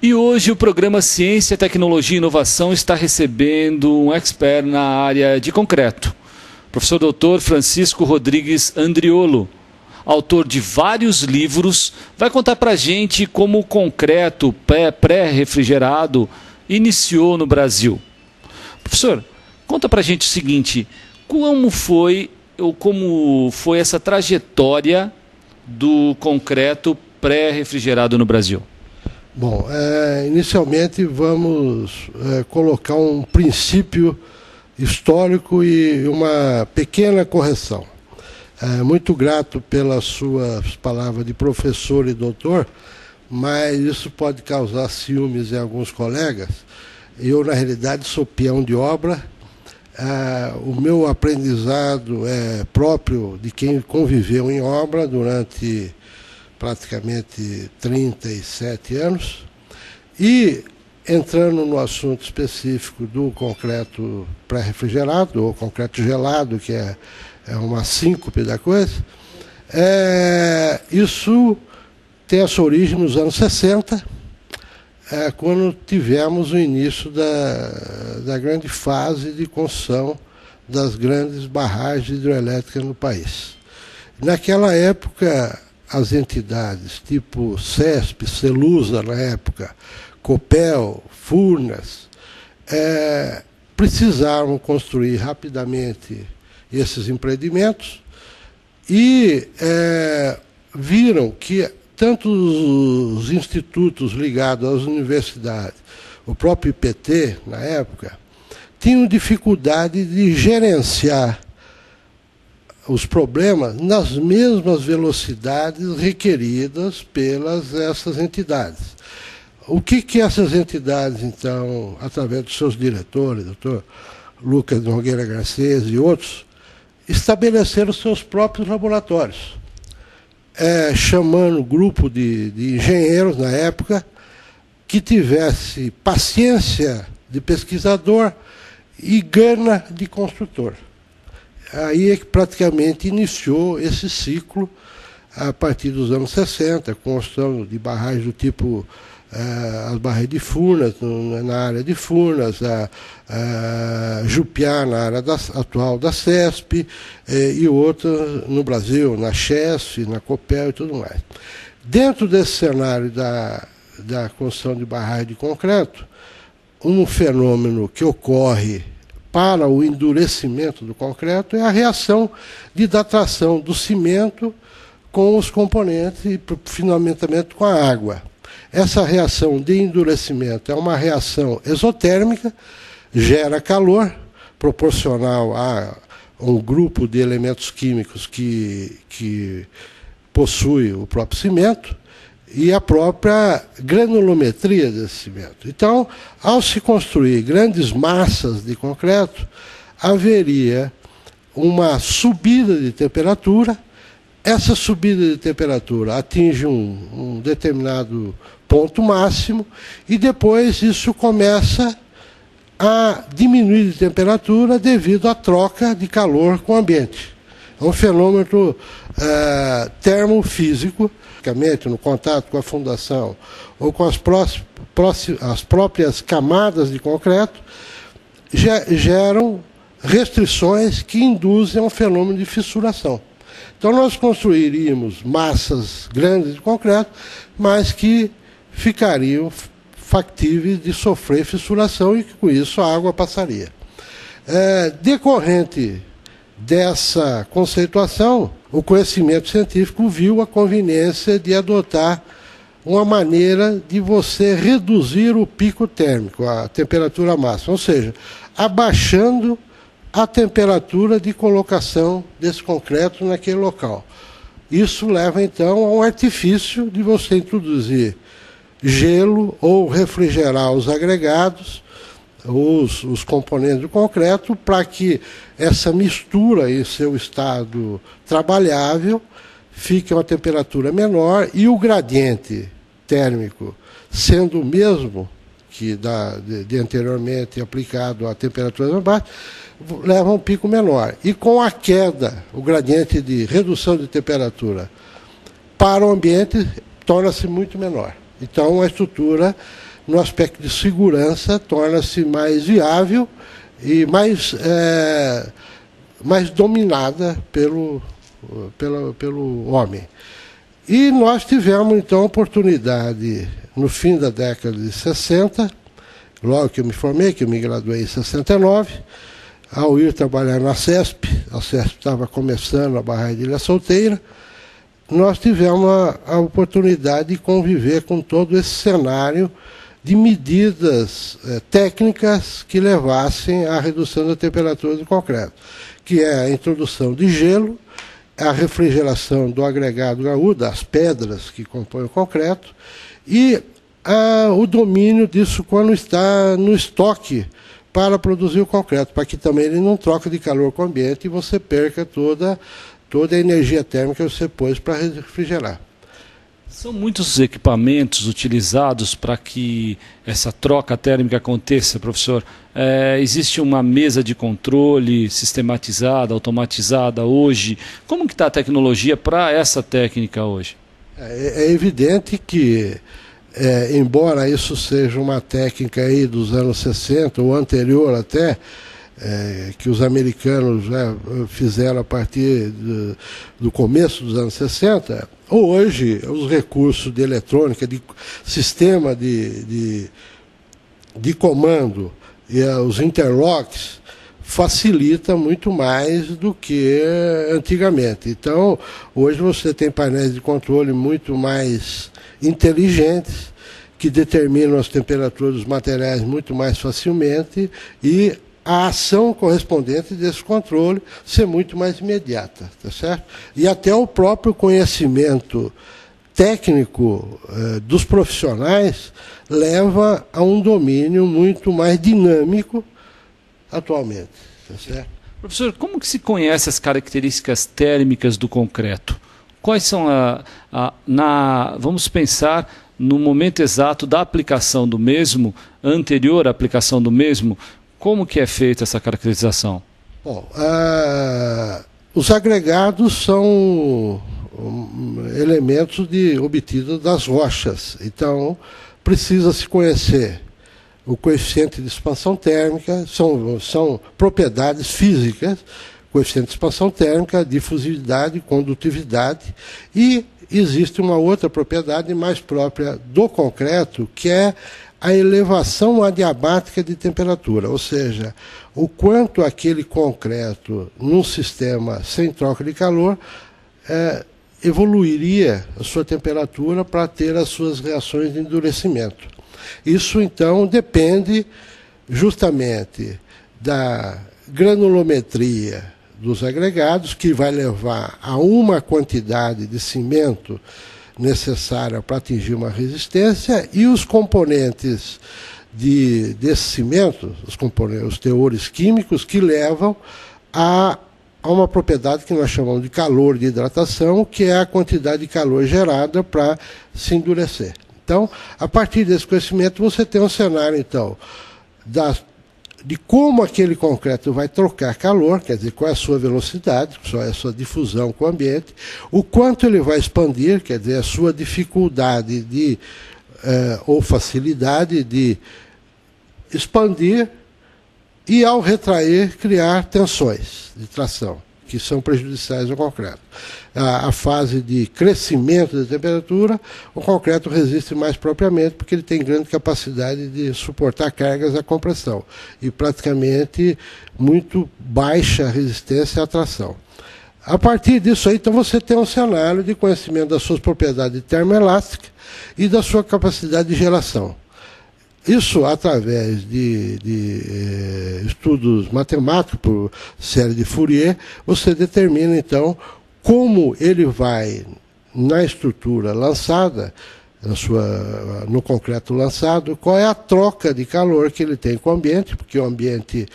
E hoje o programa Ciência, Tecnologia e Inovação está recebendo um expert na área de concreto, professor Dr. Francisco Rodrigues Andriolo, autor de vários livros, vai contar para a gente como o concreto pré-refrigerado iniciou no Brasil. Professor, conta para a gente o seguinte, como foi essa trajetória do concreto pré-refrigerado no Brasil? Bom, inicialmente vamos colocar um princípio histórico e uma pequena correção. Muito grato pelas suas palavras de professor e doutor, mas isso pode causar ciúmes em alguns colegas. Eu, na realidade, sou peão de obra. O meu aprendizado é próprio de quem conviveu em obra durante praticamente 37 anos. E, entrando no assunto específico do concreto pré-refrigerado, ou concreto gelado, que é uma síncope da coisa, isso tem a sua origem nos anos 60, quando tivemos o início da grande fase de construção das grandes barragens hidrelétricas no país. Naquela época, as entidades tipo CESP, Celusa na época, Copel, Furnas, precisaram construir rapidamente esses empreendimentos e viram que tanto os institutos ligados às universidades, o próprio IPT, na época, tinham dificuldade de gerenciar os problemas nas mesmas velocidades requeridas pelas essas entidades. O que essas entidades, então, através dos seus diretores, doutor Lucas Nogueira Garcês e outros, estabeleceram seus próprios laboratórios, chamando um grupo de engenheiros, na época, que tivesse paciência de pesquisador e gana de construtor. Aí é que praticamente iniciou esse ciclo a partir dos anos 60, construção de barragens do tipo as barragens de Furnas, na área de Furnas, Jupiá, na área atual da CESP, e outras no Brasil, na Chesf, na Copel e tudo mais. Dentro desse cenário da construção de barragem de concreto, um fenômeno que ocorre para o endurecimento do concreto é a reação de datação do cimento com os componentes e finalmente com a água. Essa reação de endurecimento é uma reação exotérmica, gera calor, proporcional a um grupo de elementos químicos que possui o próprio cimento e a própria granulometria desse cimento. Então, ao se construir grandes massas de concreto, haveria uma subida de temperatura. Essa subida de temperatura atinge um determinado ponto máximo e depois isso começa a diminuir de temperatura devido à troca de calor com o ambiente. É um fenômeno termofísico, no contato com a fundação ou com as próprias camadas de concreto, geram restrições que induzem a um fenômeno de fissuração. Então nós construiríamos massas grandes de concreto, mas que ficariam factíveis de sofrer fissuração e que com isso a água passaria. Decorrente dessa conceituação, o conhecimento científico viu a conveniência de adotar uma maneira de você reduzir o pico térmico, a temperatura máxima, ou seja, abaixando a temperatura de colocação desse concreto naquele local. Isso leva, então, a um artifício de você introduzir gelo ou refrigerar os agregados, os componentes do concreto, para que essa mistura em seu estado trabalhável fique a uma temperatura menor e o gradiente térmico, sendo o mesmo que de anteriormente aplicado a temperaturas mais baixas, leva a um pico menor. E com a queda, o gradiente de redução de temperatura para o ambiente torna-se muito menor. Então, a estrutura no aspecto de segurança, torna-se mais viável e mais dominada pelo homem. E nós tivemos, então, a oportunidade, no fim da década de 60, logo que eu me formei, que eu me graduei em 69, ao ir trabalhar na CESP, a CESP estava começando a barragem de Ilha Solteira, nós tivemos a oportunidade de conviver com todo esse cenário de medidas técnicas que levassem à redução da temperatura do concreto, que é a introdução de gelo, a refrigeração do agregado graúdo, das pedras que compõem o concreto, e o domínio disso quando está no estoque para produzir o concreto, para que também ele não troque de calor com o ambiente e você perca toda a energia térmica que você pôs para refrigerar. São muitos os equipamentos utilizados para que essa troca térmica aconteça, professor. Existe uma mesa de controle sistematizada, automatizada hoje? Como que está a tecnologia para essa técnica hoje? É evidente que, embora isso seja uma técnica aí dos anos 60, ou anterior até, que os americanos fizeram a partir do começo dos anos 60, hoje os recursos de eletrônica, de sistema de comando e os interlocks facilita muito mais do que antigamente. Então, hoje você tem painéis de controle muito mais inteligentes, que determinam as temperaturas dos materiais muito mais facilmente e a ação correspondente desse controle ser muito mais imediata, tá certo? E até o próprio conhecimento técnico dos profissionais leva a um domínio muito mais dinâmico atualmente, tá certo? Professor, como que se conhece as características térmicas do concreto? Quais são vamos pensar no momento exato da aplicação do mesmo, anterior à aplicação do mesmo, como que é feita essa caracterização? Bom, os agregados são elementos obtidos das rochas. Então, precisa se conhecer o coeficiente de expansão térmica, são propriedades físicas, coeficiente de expansão térmica, difusividade, condutividade, e existe uma outra propriedade mais própria do concreto, que é a elevação adiabática de temperatura, ou seja, o quanto aquele concreto, num sistema sem troca de calor, evoluiria a sua temperatura para ter as suas reações de endurecimento. Isso, então, depende justamente da granulometria dos agregados, que vai levar a uma quantidade de cimento necessária para atingir uma resistência, e os componentes desse cimento, os teores químicos, que levam a uma propriedade que nós chamamos de calor de hidratação, que é a quantidade de calor gerada para se endurecer. Então, a partir desse conhecimento, você tem um cenário, então, de como aquele concreto vai trocar calor, quer dizer, qual é a sua velocidade, qual é a sua difusão com o ambiente, o quanto ele vai expandir, quer dizer, a sua dificuldade ou facilidade de expandir, e ao retrair, criar tensões de tração, que são prejudiciais ao concreto. A fase de crescimento da temperatura, o concreto resiste mais propriamente, porque ele tem grande capacidade de suportar cargas à compressão e praticamente muito baixa resistência à tração. A partir disso aí, então, você tem um cenário de conhecimento das suas propriedades termoelásticas e da sua capacidade de geração. Isso, através de estudos matemáticos, por série de Fourier, você determina, então, como ele vai, na estrutura lançada, no concreto lançado, qual é a troca de calor que ele tem com o ambiente, porque o ambiente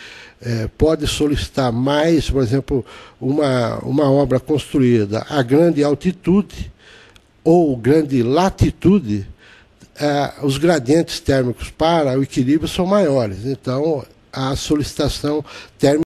pode solicitar mais, por exemplo, uma obra construída a grande altitude ou grande latitude, os gradientes térmicos para o equilíbrio são maiores. Então, a solicitação térmica